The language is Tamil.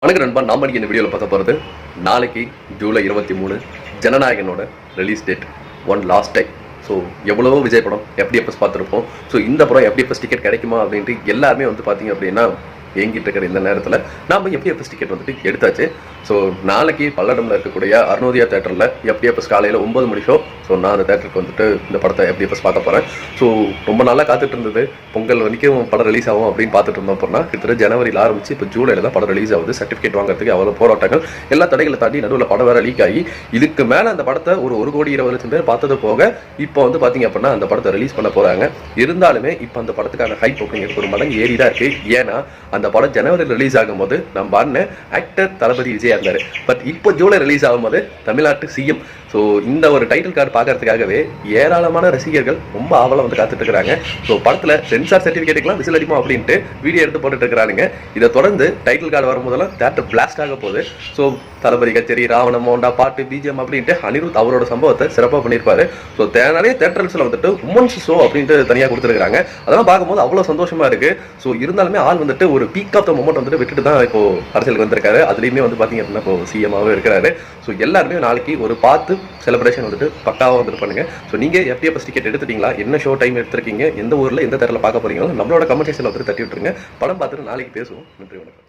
வணக்கம் நண்பா. நாம இந்த வீடியோவில் பார்க்க போகிறது நாளைக்கு ஜூலை 23 ஜனநாயகனோட release date. One last time. So எவ்வளவோ விஜய் படம் FDFS பார்த்துருப்போம். ஸோ இந்த படம் FDFS டிக்கெட் கிடைக்குமா அப்படின்ட்டு எல்லாருமே பார்த்தீங்க அப்படின்னா ஏங்கிட்டு இருக்கிற இந்த நேரத்தில் நாம் FDFS டிக்கெட் எடுத்தாச்சு. ஸோ நாளைக்கு பல்லடமில் இருக்கக்கூடிய அருணோதயா தேட்டரில் FDFS காலையில் 9 மணி ஷோ. ஸோ நான் அந்த தேட்டருக்கு இந்த படத்தை FDFS பார்க்க போகிறேன். ஸோ ரொம்ப நாளாக காத்துட்டு இருந்தது, பொங்கல் வரைக்கும் படம் ரிலீஸ் ஆகும் அப்படின்னு பார்த்துட்டு இருந்தோம். அப்படின்னா கிட்டத்தட்ட ஜனவரியில் ஆரம்பிச்சு இப்போ ஜூலையில் தான் படம் ரிலீஸ் ஆகுது. சர்டிஃபிகேட் வாங்குறதுக்கு அவ்வளோ போராட்டங்கள், எல்லா தடைகளை தாண்டி நடுவில் படம் வேறு லீக் ஆகி இதுக்கு மேலே அந்த படத்தை ஒரு 1,20,00,000 பேர் பார்த்தது போக இப்போ பார்த்தீங்க அப்படின்னா அந்த படத்தை ரிலீஸ் பண்ண போகிறாங்க. இருந்தாலுமே இப்போ அந்த படத்துக்கான ஹைப் அப்படிங்கிறது ஒரு மடங்கு ஏறி தான் இருக்குது. ஏன்னா அந்த படம் ஜனவரியில் ரிலீஸ் ஆகும்போது நம்ம அண்ணன் ஆக்டர் தளபதி விஜய் இருந்தார். பட் இப்போ ஜூலை ரிலீஸ் ஆகும்போது தமிழ்நாட்டு சிஎம். ஸோ இந்த ஒரு டைட்டில் கார்டு பார்க்கறதுக்காகவே ஏராளமான ரசிகர்கள் ரொம்ப ஆவலாக காத்துட்டு இருக்கிறாங்க. ஸோ படத்தில் சென்சார் சர்டிஃபிகேட்டுக்கெல்லாம் விசில் அடிப்போம் அப்படின்ட்டு வீடியோ எடுத்து போட்டுட்டு இருக்கிறாங்க. இதை தொடர்ந்து டைட்டில் கார்டு வரும்போதெல்லாம் தேட்டர் பிளாஸ்ட் ஆக போகுது. ஸோ தளபதி கச்சேரி, ராவண மோண்டா, பாட்டு, பிஜிஎம் அப்படின்ட்டு அனிருத் அவரோட சம்பவத்தை சிறப்பாக பண்ணியிருப்பாரு. ஸோ நிறைய தேட்டர்ஸில் உமன்ஸ் ஷோ அப்படின்ட்டு தனியாக கொடுத்துருக்காங்க. அதெல்லாம் பார்க்கும்போது அவ்வளோ சந்தோஷமா இருக்கு. ஸோ இருந்தாலுமே ஆள் ஒரு பீக் ஆஃப் த மொமெண்ட் விட்டுட்டு தான் இப்போ அரசியலுக்கு வந்திருக்காரு. அதுலேயுமே பார்த்தீங்க அப்படின்னா இப்போ சிஎம்மாவே இருக்கிறாரு. ஸோ எல்லாருமே நாளைக்கு ஒரு பார்த்து செலிப்ரேஷன் பக்காவாக பண்ணுங்க. ஸோ நீங்கள் FDFS டிக்கெட் எடுத்துட்டீங்களா? என்ன ஷோ டைம் எடுத்திருக்கீங்க? எந்த ஊரில் எந்த தேட்டரில் பார்க்க போறீங்களோ நம்மளோட கமெண்ட் செக்ஷனில் தட்டி விட்டுருங்க. படம் பார்த்துட்டு நாளைக்கு பேசுவோம். நன்றி, வணக்கம்.